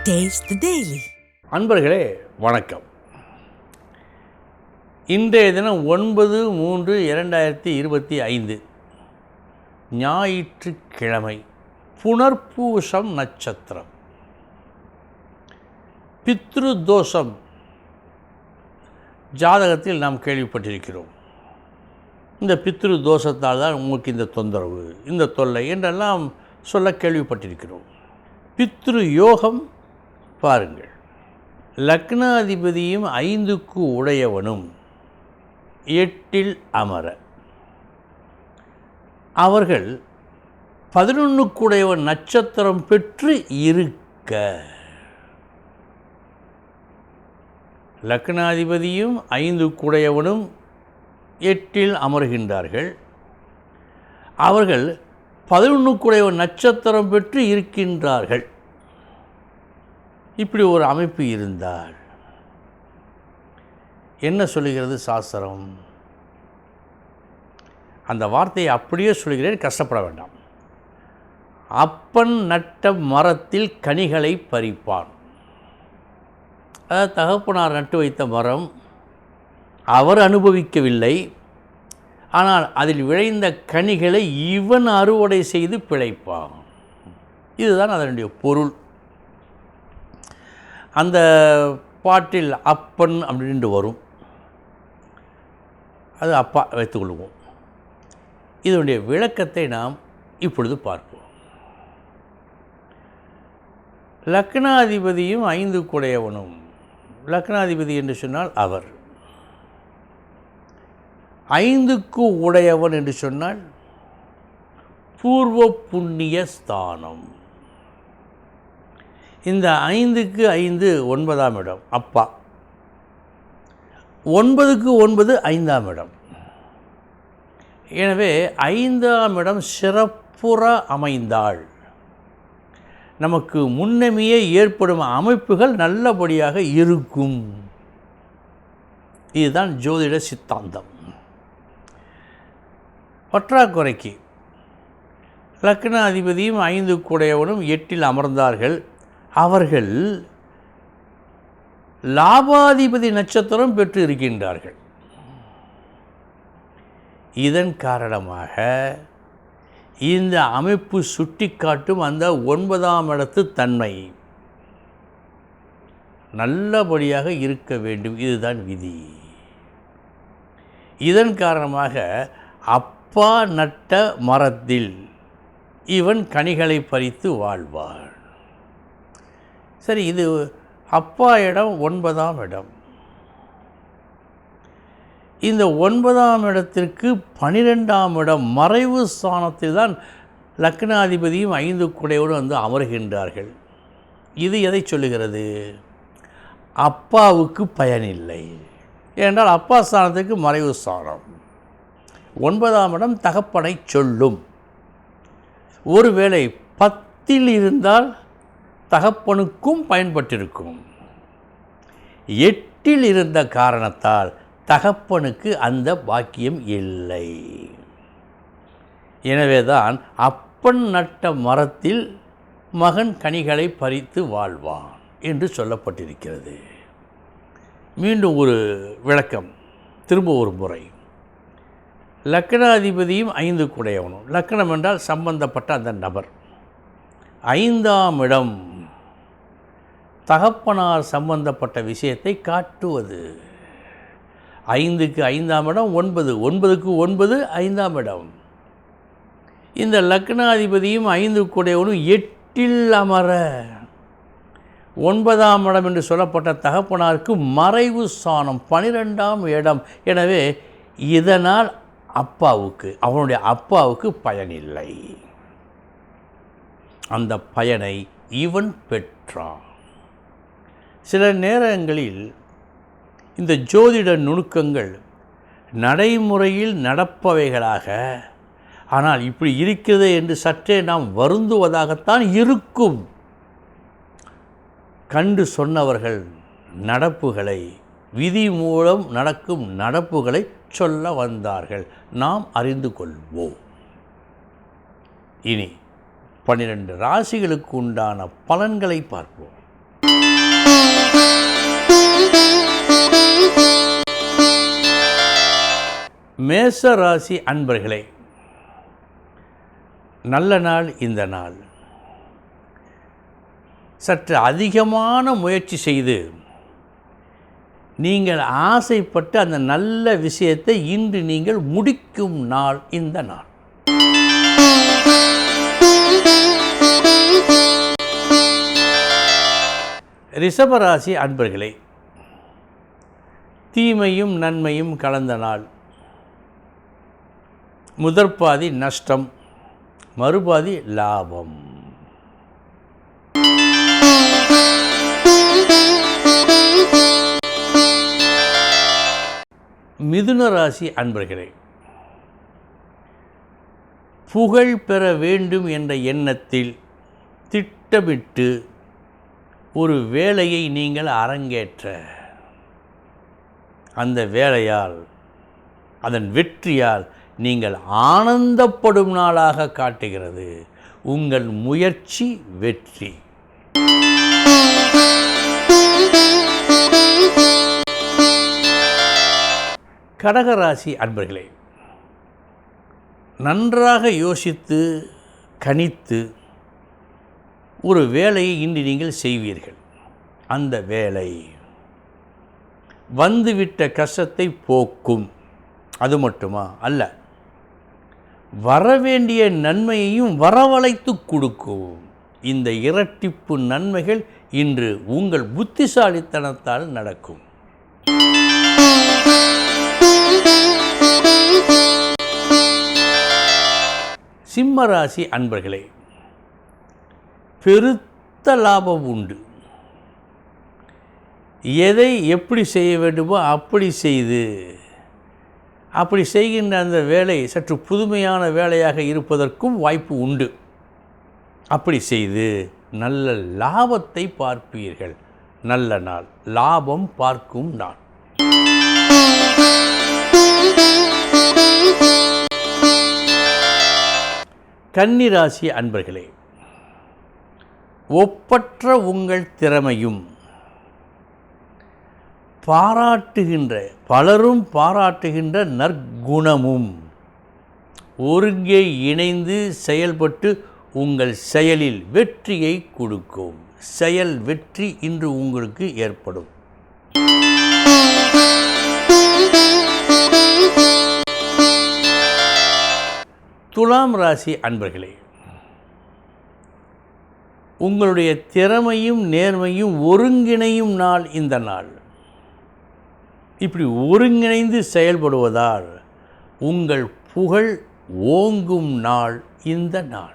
Taste the Daily. அன்பர்களே வணக்கம். இன்றைய தினம் 9/3/2025 ஞாயிற்றுக்கிழமை, புனர்பூசம் நட்சத்திரம். பித்ரு தோஷம் ஜாதகத்தில் நாம் கேள்விப்பட்டிருக்கிறோம். இந்த பித்ரு தோஷத்தால் தான் உங்களுக்கு இந்த தொந்தரவு, இந்த தொல்லை என்றெல்லாம் சொல்ல கேள்விப்பட்டிருக்கிறோம். பித்ரு யோகம் பாருங்கள். லக்னாதிபதியும் 5க்கு உடையவனும் 8இல் அமர, அவர்கள் 11க்கு உடையவன் நட்சத்திரம் பெற்று இருக்க, லக்னாதிபதியும் 5க்கு உடையவனும் 8இல் அமர்கின்றார்கள். அவர்கள் 11க்கு உடையவன் நட்சத்திரம் பெற்று இருக்கின்றார்கள். இப்படி ஒரு அமைப்பு இருந்தால் என்ன சொல்லுகிறது சாஸ்திரம்? அந்த வார்த்தையை அப்படியே சொல்கிறேன், கஷ்டப்பட வேண்டாம். அப்பன் நட்ட மரத்தில் கனிகளை பறிப்பான். அதாவது தகப்பனார் நட்டு வைத்த மரம், அவர் அனுபவிக்கவில்லை, ஆனால் அதில் விளைந்த கனிகளை இவன் அறுவடை செய்து பிழைப்பான். இதுதான் அதனுடைய பொருள். அந்த பாட்டில் அப்பன் அப்படின்ட்டு வரும், அது அப்பா வைத்துக்கொள்வோம். இதனுடைய விளக்கத்தை நாம் இப்பொழுது பார்ப்போம். லக்னாதிபதியும் 5க்கு உடையவனும், லக்னாதிபதி என்று சொன்னால் அவர், 5க்கு உடையவன் என்று சொன்னால் பூர்வ புண்ணிய ஸ்தானம். இந்த 5க்கு 5 9ஆம் இடம் அப்பா, 9க்கு 9 5ஆம் இடம். எனவே 5ஆம் இடம் சிறப்புற அமைந்தால் நமக்கு முன்னமையே ஏற்படும் அமைப்புகள் நல்லபடியாக இருக்கும். இதுதான் ஜோதிட சித்தாந்தம். பற்றாக்குறைக்கு லக்னாதிபதியும் 5க்கு உடையவனும் 8இல் அமர்ந்தார்கள். அவர்கள் லாபாதிபதி நட்சத்திரம் பெற்று இருக்கின்றார்கள். இதன் காரணமாக இந்த அமைப்பு சுட்டிக்காட்டும் அந்த 9ஆம் இடத்து தன்மை நல்லபடியாக இருக்க வேண்டும். இதுதான் விதி. இதன் காரணமாக அப்பா நட்ட மரத்தில் இவன் கனிகளை பறித்து வாழ்வார். சரி, இது அப்பா இடம் 9ஆம் இடம். இந்த 9ஆம் இடத்திற்கு 12ஆம் இடம் மறைவு ஸ்தானத்தில் தான் லக்னாதிபதியும் 5க்கு உடையவனும் வந்து அமர்கின்றார்கள். இது எதை சொல்லுகிறது? அப்பாவுக்கு பயனில்லை. ஏனென்றால் அப்பா ஸ்தானத்துக்கு மறைவு ஸ்தானம். 9ஆம் இடம் தகப்பனை சொல்லும். ஒருவேளை 10இல் இருந்தால் தகப்பனுக்கும் பயன்பட்டிருக்கும். 8இல் இருந்த காரணத்தால் தகப்பனுக்கு அந்த பாக்கியம் இல்லை. எனவேதான் அப்பன் நட்ட மரத்தில் மகன் கனிகளை பறித்து வாழ்வான் என்று சொல்லப்பட்டிருக்கிறது. மீண்டும் ஒரு விளக்கம், திரும்ப ஒரு முறை. லக்னாதிபதியும் 5க்கு உடையவனும், லக்னம் என்றால் சம்பந்தப்பட்ட அந்த நபர், 5ஆம் இடம் தகப்பனார் சம்பந்தப்பட்ட விஷயத்தை காட்டுவது. 5க்கு 5ஆம் இடம் 9, 9க்கு 9 5ஆம் இடம். இந்த லக்னாதிபதியும் 5க்கு உடையவனும் 8இல் அமர, 9ஆம் இடம் என்று சொல்லப்பட்ட தகப்பனாருக்கு மறைவு ஸ்தானம் 12ஆம் இடம். எனவே இதனால் அப்பாவுக்கு, அவனுடைய அப்பாவுக்கு பயனில்லை. அந்த பயனை இவன் பெற்றான். சில நேரங்களில் இந்த ஜோதிட நுணுக்கங்கள் நடைமுறையில் நடப்பவைகளாக, ஆனால் இப்படி இருக்கிறது என்று சற்றே நாம் வருந்துவதாகத்தான் இருக்கும். கண்டு சொன்னவர்கள் நடப்புகளை, விதி மூலம் நடக்கும் நடப்புகளை சொல்ல வந்தார்கள். நாம் அறிந்து கொள்வோம். இனி 12 ராசிகளுக்கு உண்டான பலன்களை பார்ப்போம். மேச ராசி அன்பர்களே, நல்ல நாள் இந்த நாள். சற்று அதிகமான முயற்சி செய்து நீங்கள் ஆசைப்பட்டு அந்த நல்ல விஷயத்தை இன்று நீங்கள் முடிக்கும் நாள் இந்த நாள். ரிஷபராசி அன்பர்களே, தீமையும் நன்மையும் கலந்த நாள். முதற்பாதி நஷ்டம், மறுபாதி லாபம். மிதுன ராசி அன்பர்களே, புகழ் பெற வேண்டும் என்ற எண்ணத்தில் திட்டமிட்டு ஒரு வேலையை நீங்கள் அரங்கேற்ற அந்த வேலையால், அதன் வெற்றியால் நீங்கள் ஆனந்தப்படும் நாளாக காட்டுகிறது. உங்கள் முயற்சி வெற்றி. கடகராசி அன்பர்களே, நன்றாக யோசித்து கணித்து ஒரு வேலையை இன்று நீங்கள் செய்வீர்கள். அந்த வேலை வந்துவிட்ட கஷ்டத்தை போக்கும். அது மட்டுமா அல்ல, வரவேண்டிய நன்மையையும் வரவழைத்து கொடுக்கும். இந்த இரட்டிப்பு நன்மைகள் இன்று உங்கள் புத்திசாலித்தனத்தால் நடக்கும். சிம்மராசி அன்பர்களே, பெருத்த லாபம் உண்டு. எதை எப்படி செய்ய வேண்டுமோ அப்படி செய்து, அப்படி செய்கின்ற அந்த வேலை சற்று புதுமையான வேலையாக இருப்பதற்கும் வாய்ப்பு உண்டு. அப்படி செய்து நல்ல லாபத்தை பார்ப்பீர்கள். நல்ல நாள், லாபம் பார்க்கும் நாள். கன்னிராசி அன்பர்களே, ஒப்பற்ற உங்கள் திறமையும் பலரும் பாராட்டுகின்ற நற்குணமும் ஒருங்கே இணைந்து செயல்பட்டு உங்கள் செயலில் வெற்றியை கொடுக்கும். செயல் வெற்றி இன்று உங்களுக்கு ஏற்படும். துலாம் ராசி அன்பர்களே, உங்களுடைய திறமையும் நேர்மையும் ஒருங்கிணையும் நாள் இந்த நாள். இப்படி ஒருங்கிணைந்து செயல்படுவதால் உங்கள் புகழ் ஓங்கும் நாள் இந்த நாள்.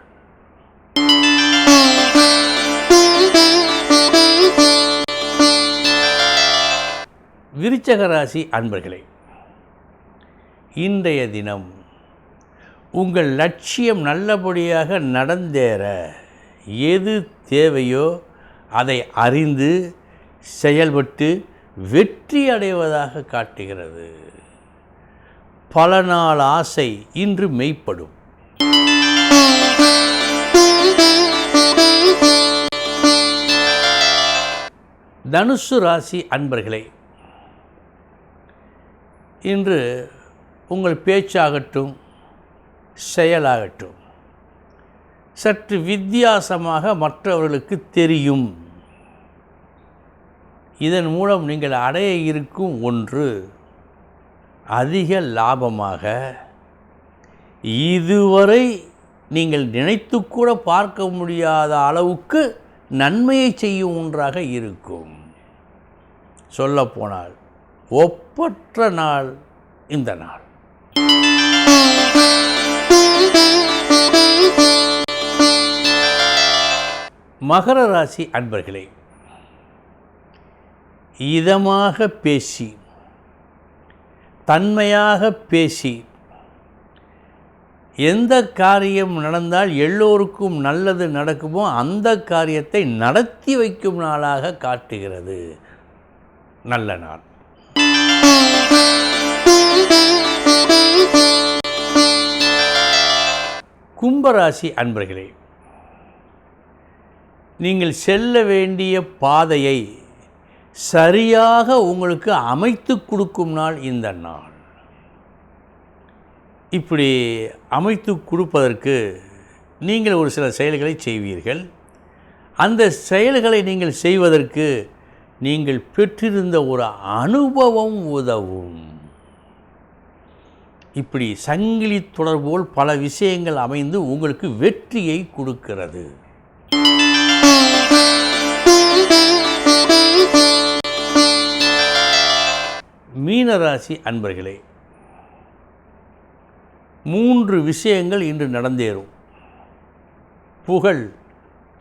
விருச்சிக ராசி அன்பர்களே, இன்றைய தினம் உங்கள் லட்சியம் நல்லபடியாக நடந்தேற எது தேவையோ அதை அறிந்து செயல்பட்டு வெற்றி அடைவதாக காட்டுகிறது. பல நாள் ஆசை இன்று மெய்ப்படும். தனுசு ராசி அன்பர்களே, இன்று உங்கள் பேச்சாகட்டும் செயலாகட்டும் சற்று வித்தியாசமாக மற்றவர்களுக்கு தெரியும். இதன் மூலம் நீங்கள் அடைய இருக்கும் ஒன்று அதிக லாபமாக, இதுவரை நீங்கள் நினைத்து கூட பார்க்க முடியாத அளவுக்கு நன்மையை செய்யும் ஒன்றாக இருக்கும். சொல்லப்போனால் ஒப்பற்ற நாள் இந்த நாள். மகர ராசி அன்பர்களே, இதமாக பேசி தன்மையாக பேசி எந்த காரியம் நடந்தால் எல்லோருக்கும் நல்லது நடக்குமோ அந்த காரியத்தை நடத்தி வைக்கும் நாளாக காட்டுகிறது. நல்ல நாள். கும்பராசி அன்பர்களே, நீங்கள் செல்ல வேண்டிய பாதையை சரியாக உங்களுக்கு அமைத்து கொடுக்கும் நாள் இந்த நாள். இப்படி அமைத்து கொடுப்பதற்கு நீங்கள் ஒரு சில செயல்களை செய்வீர்கள். அந்த செயல்களை நீங்கள் செய்வதற்கு நீங்கள் பெற்றிருந்த ஒரு அனுபவம் உதவும். இப்படி சங்கிலி தொடர் போல் பல விஷயங்கள் அமைந்து உங்களுக்கு வெற்றியை கொடுக்கிறது. மீனராசி அன்பர்களே, 3 விஷயங்கள் இன்று நடந்தேறும். புகழ்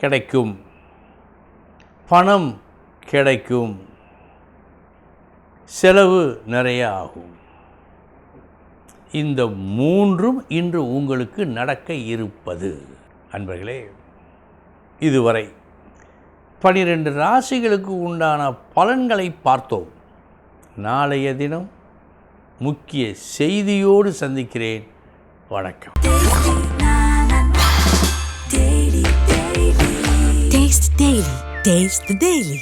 கிடைக்கும், பணம் கிடைக்கும், செலவு நிறைய ஆகும். இந்த 3ம் இன்று உங்களுக்கு நடக்க இருப்பது. அன்பர்களே, இதுவரை 12 ராசிகளுக்கு உண்டான பலன்களை பார்த்தோம். நாளைய தினம் முக்கிய செய்தியோடு சந்திக்கிறேன். வணக்கம். Taste the Daily. Taste the Daily.